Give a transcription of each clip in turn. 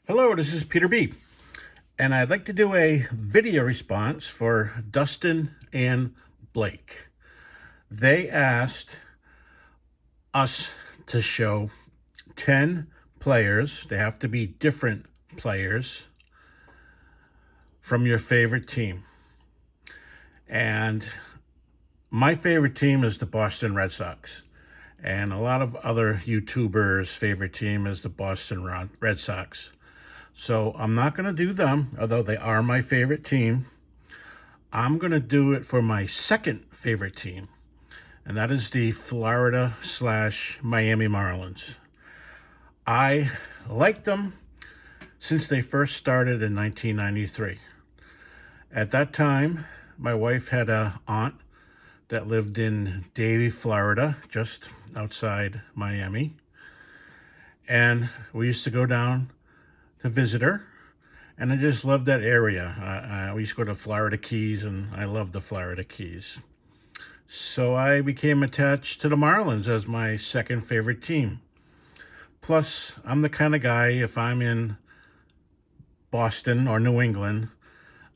Hello, this is Peter B. And I'd like to do a video response for Dustin and Blake. They asked us to show 10 players. They have to be different players from your favorite team. And my favorite team is the Boston Red Sox. And a lot of other YouTubers' favorite team is the Boston Red Sox. So I'm not going to do them, although they are my favorite team. I'm going to do it for my second favorite team, and that is the Florida/Miami Marlins. I liked them since they first started in 1993. At that time, my wife had an aunt that lived in Davie, Florida, just outside Miami. And we used to go down to visit her, and I just loved that area. We used to go to Florida Keys, and I loved the Florida Keys. So I became attached to the Marlins as my second favorite team. Plus, I'm the kind of guy, if I'm in Boston or New England,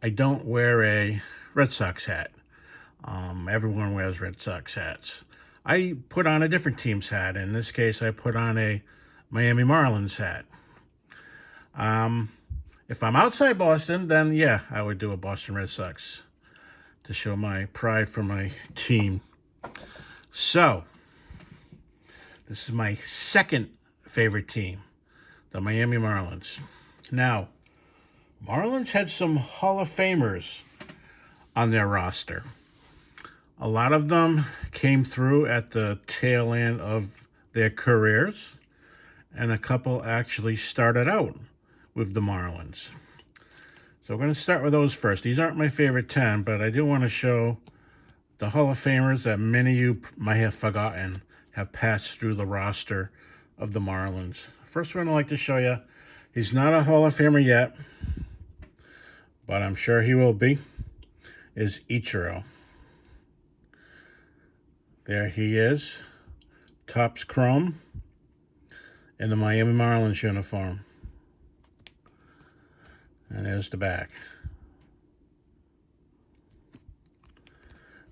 I don't wear a Red Sox hat. Everyone wears Red Sox hats. I put on a different team's hat. In this case, I put on a Miami Marlins hat. If I'm outside Boston, then yeah, I would do a Boston Red Sox to show my pride for my team. So, this is my second favorite team, the Miami Marlins. Now, Marlins had some Hall of Famers on their roster. A lot of them came through at the tail end of their careers, and a couple actually started out with the Marlins. So we're going to start with those first. These aren't my favorite 10, but I do want to show the Hall of Famers that many of you might have forgotten have passed through the roster of the Marlins. First one I'd like to show you, he's not a Hall of Famer yet, but I'm sure he will be, is Ichiro. There he is, Topps Chrome in the Miami Marlins uniform. And there's the back.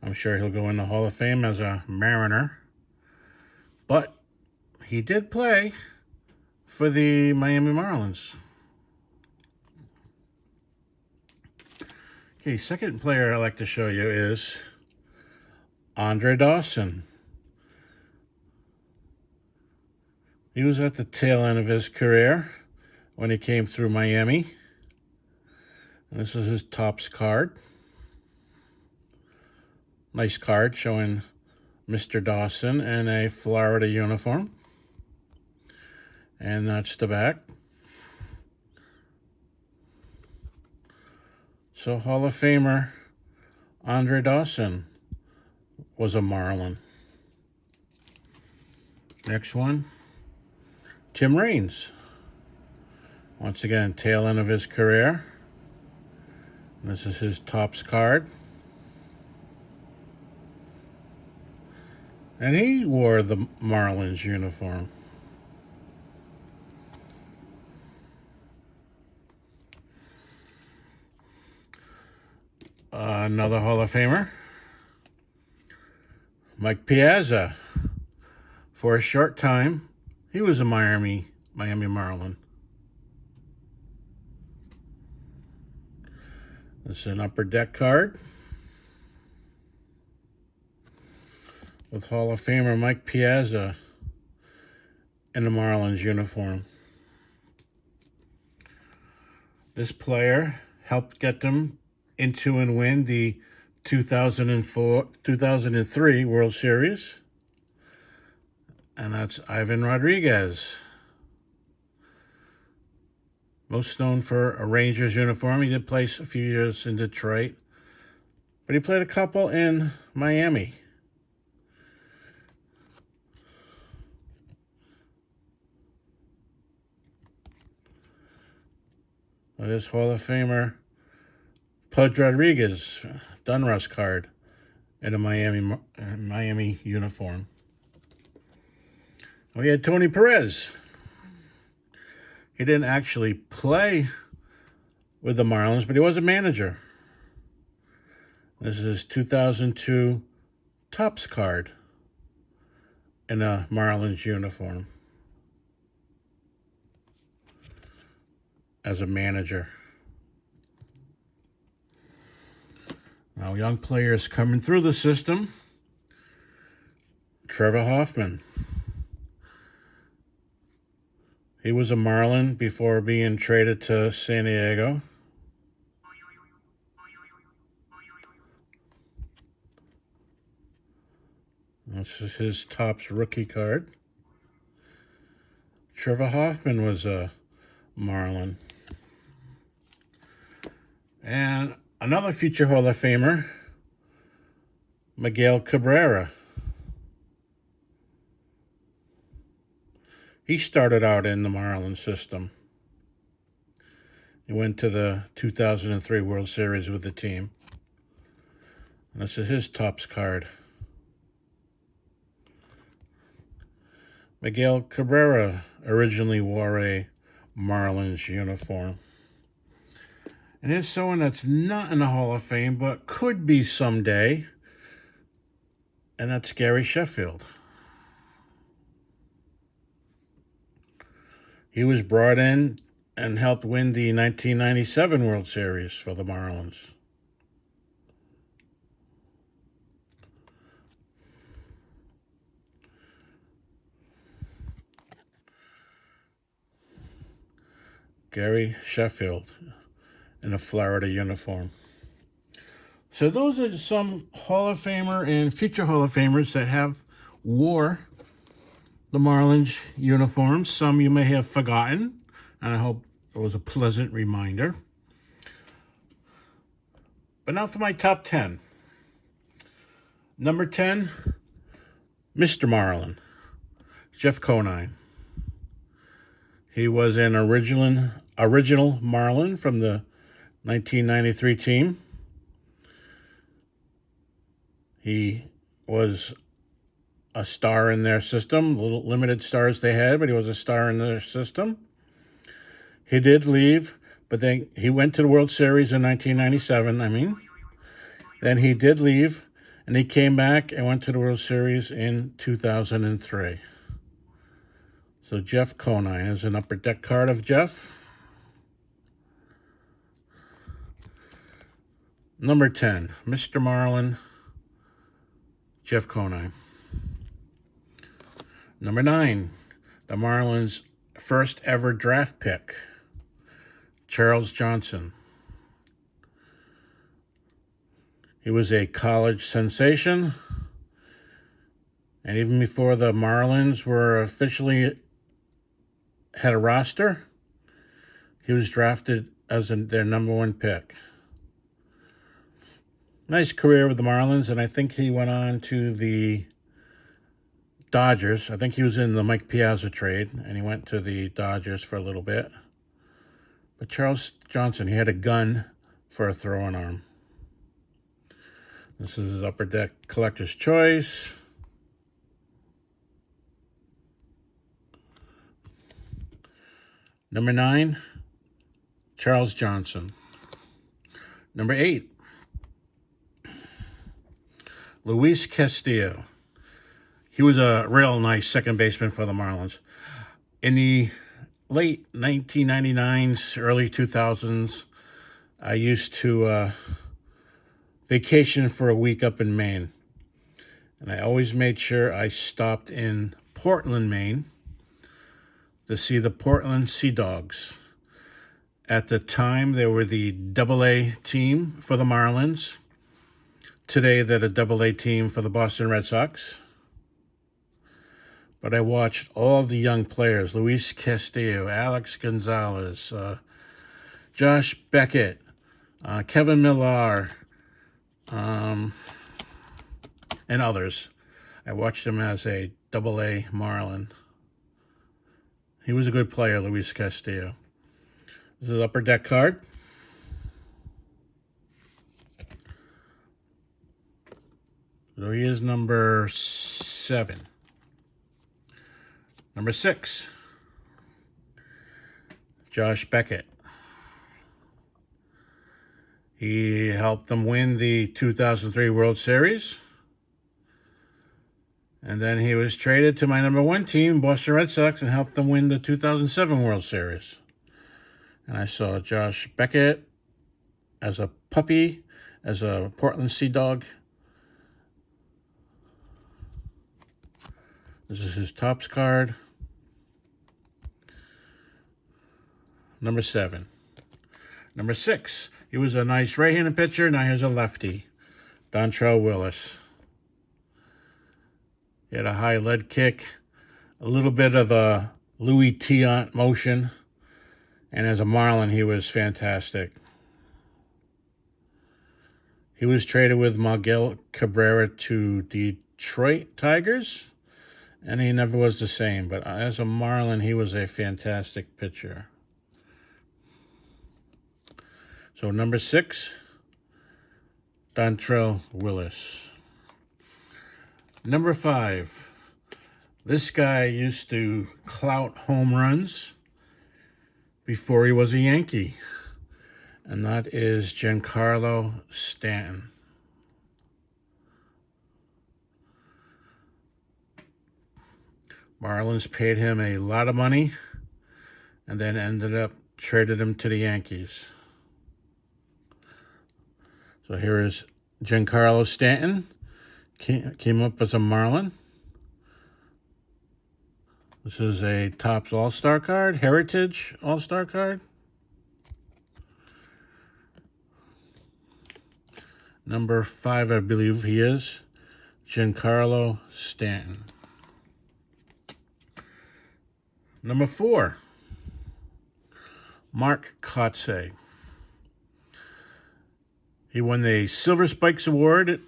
I'm sure he'll go in the Hall of Fame as a Mariner. But he did play for the Miami Marlins. Okay, second player I'd like to show you is Andre Dawson. He was at the tail end of his career when he came through Miami. And this is his Topps card. Nice card showing Mr. Dawson in a Florida uniform. And that's the back. So Hall of Famer Andre Dawson was a Marlin. Next one, Tim Raines. Once again, tail end of his career. This is his Topps card. And he wore the Marlins uniform. Another Hall of Famer, Mike Piazza. For a short time, he was a Miami Marlin. This is an upper deck card with Hall of Famer Mike Piazza in the Marlins uniform. This player helped get them into and win the 2003 World Series. And that's Ivan Rodriguez. Most known for a Rangers uniform. He did play a few years in Detroit, but he played a couple in Miami. This Hall of Famer Pudge Rodriguez, Dunruss card in a Miami uniform. We had Tony Perez. He didn't actually play with the Marlins, but he was a manager. This is his 2002 Topps card in a Marlins uniform as a manager. Now, young players coming through the system. Trevor Hoffman. He was a Marlin before being traded to San Diego. This is his Topps rookie card. Trevor Hoffman was a Marlin. And another future Hall of Famer, Miguel Cabrera. He started out in the Marlins system. He went to the 2003 World Series with the team. And this is his Topps card. Miguel Cabrera originally wore a Marlins uniform. And here's someone that's not in the Hall of Fame, but could be someday. And that's Gary Sheffield. He was brought in and helped win the 1997 World Series for the Marlins. Gary Sheffield in a Florida uniform. So those are some Hall of Famer and future Hall of Famers that have wore the Marlins uniforms. Some you may have forgotten, and I hope it was a pleasant reminder. But now for my top 10. Number 10, Mr. Marlin, Jeff Conine. He was an original Marlin from the 1993 team. He was a star in their system, little limited stars they had, but he was a star in their system. He did leave, but then he went to the World Series in 1997, Then he did leave, and he came back and went to the World Series in 2003. So Jeff Conine is an upper deck card of Jeff. Number 10, Mr. Marlin, Jeff Conine. Number 9, the Marlins' first ever draft pick, Charles Johnson. He was a college sensation, and even before the Marlins were officially had a roster, he was drafted as their number 1 pick. Nice career with the Marlins, and I think he went on to the Dodgers. I think he was in the Mike Piazza trade, and he went to the Dodgers for a little bit. But Charles Johnson, he had a gun for a throwing arm. This is his upper deck collector's choice. Number 9, Charles Johnson. Number 8, Luis Castillo. He was a real nice second baseman for the Marlins. In the late 1999s, early 2000s, I used to vacation for a week up in Maine. And I always made sure I stopped in Portland, Maine, to see the Portland Sea Dogs. At the time, they were the AA team for the Marlins. Today, they're the AA team for the Boston Red Sox. But I watched all the young players, Luis Castillo, Alex Gonzalez, Josh Beckett, Kevin Millar, and others. I watched him as a AA Marlin. He was a good player, Luis Castillo. This is upper deck card. So he is number 7. Number 6, Josh Beckett. He helped them win the 2003 World Series. And then he was traded to my number one team, Boston Red Sox, and helped them win the 2007 World Series. And I saw Josh Beckett as a puppy, as a Portland Sea Dog. This is his Topps card. Number 7. Number 6. He was a nice right-handed pitcher. Now here's a lefty, Dontrelle Willis. He had a high lead kick, a little bit of a Louis Tiant motion, and as a Marlin, he was fantastic. He was traded with Miguel Cabrera to Detroit Tigers, and he never was the same. But as a Marlin, he was a fantastic pitcher. So number 6, Dontrelle Willis. Number 5, this guy used to clout home runs before he was a Yankee, and that is Giancarlo Stanton. Marlins paid him a lot of money and then ended up traded him to the Yankees. So here is Giancarlo Stanton. Came up as a Marlin. This is a Topps All-Star card, Heritage All-Star card. Number 5, I believe he is, Giancarlo Stanton. Number 4, Mark Kotsay. He won the Silver Spikes Award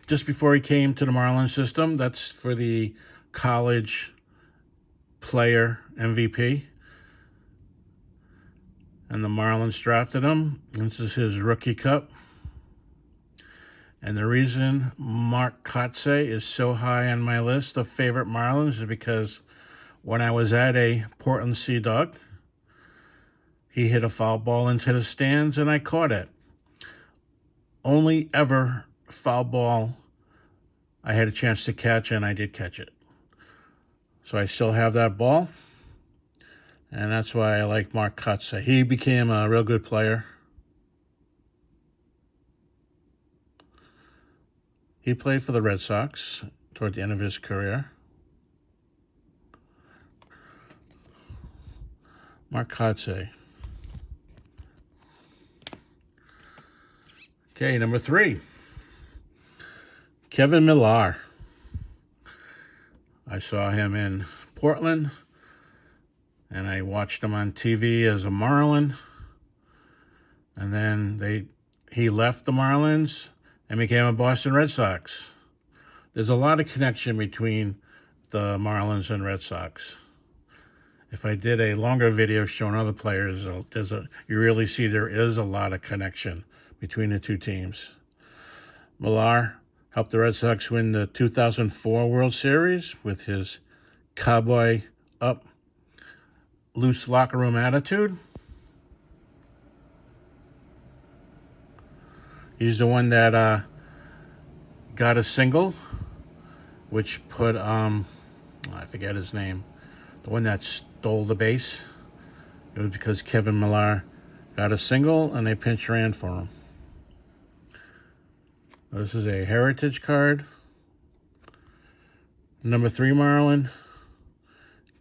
just before he came to the Marlins system. That's for the college player MVP. And the Marlins drafted him. This is his rookie cup. And the reason Mark Kotsay is so high on my list of favorite Marlins is because when I was at a Portland Sea Dog, he hit a foul ball into the stands and I caught it. Only ever foul ball I had a chance to catch, and I did catch it. So I still have that ball, and that's why I like Mark Kotsay. He became a real good player. He played for the Red Sox toward the end of his career. Mark Kotsay. Okay, number 3. Kevin Millar. I saw him in Portland, and I watched him on TV as a Marlin. And then he left the Marlins and became a Boston Red Sox. There's a lot of connection between the Marlins and Red Sox. If I did a longer video showing other players, you really see there is a lot of connection between the two teams. Millar helped the Red Sox win the 2004 World Series with his cowboy up, loose locker room attitude. He's the one that got a single, which put, I forget his name, the one that stole the base. It was because Kevin Millar got a single and they pinch ran for him. This is a Heritage card. Number 3 Marlin,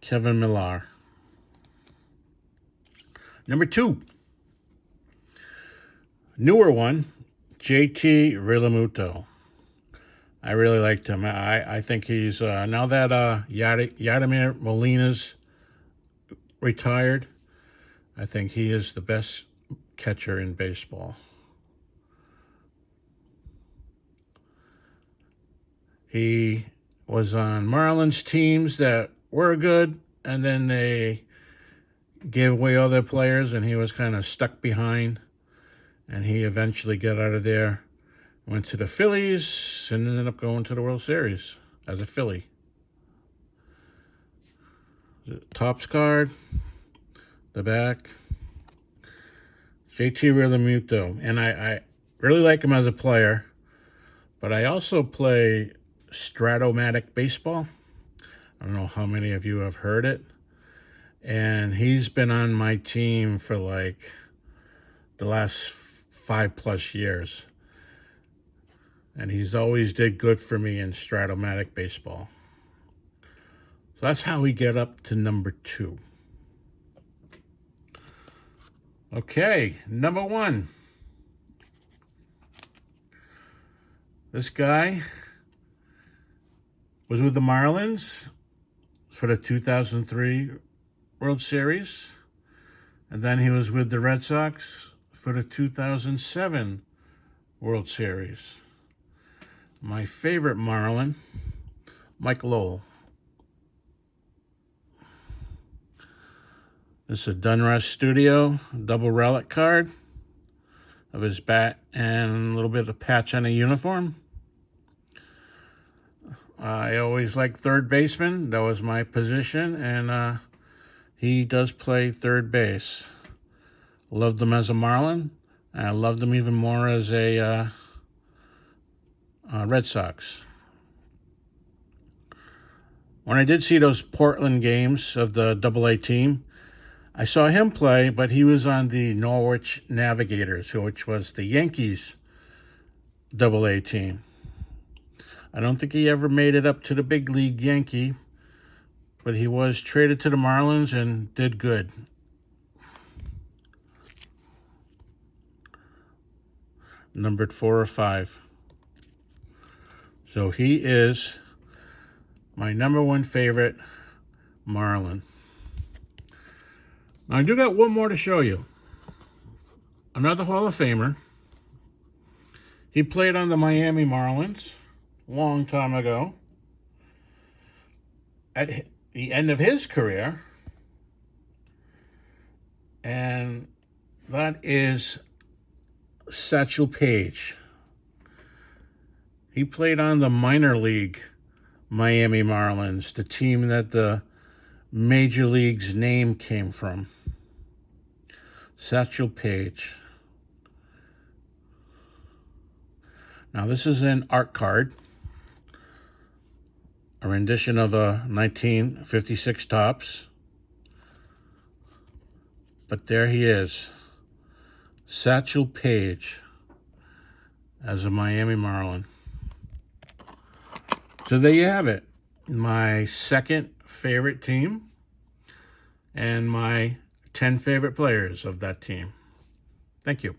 Kevin Millar. Number 2, newer one, JT Realmuto. I really liked him. I think he's, now that Yadimir Molina's retired, I think he is the best catcher in baseball. He was on Marlins teams that were good, and then they gave away all their players, and he was kind of stuck behind. And he eventually got out of there, went to the Phillies, and ended up going to the World Series as a Philly. Topps card, the back. JT Realmuto. And I really like him as a player, but I also play Stratomatic Baseball. I don't know how many of you have heard it. And he's been on my team for like the last 5+ years. And he's always did good for me in Stratomatic Baseball. So that's how we get up to number 2. Okay, number 1. This guy was with the Marlins for the 2003 World Series. And then he was with the Red Sox for the 2007 World Series. My favorite Marlin, Mike Lowell. This is a Dunrush Studio double relic card of his bat and a little bit of patch on a uniform. I always liked third baseman. That was my position, and he does play third base. Loved him as a Marlin, and I loved him even more as a Red Sox. When I did see those Portland games of the AA team, I saw him play, but he was on the Norwich Navigators, which was the Yankees AA team. I don't think he ever made it up to the big league Yankee, but he was traded to the Marlins and did good. Numbered 4 or 5. So he is my number 1 favorite Marlin. Now, I do got one more to show you. Another Hall of Famer. He played on the Miami Marlins a long time ago. At the end of his career. And that is Satchel Paige. He played on the minor league Miami Marlins, the team that the Major League's name came from. Satchel Paige. Now, this is an art card, a rendition of a 1956 Topps. But there he is, Satchel Paige, as a Miami Marlin. So there you have it. My second favorite team and my 10 favorite players of that team. Thank you.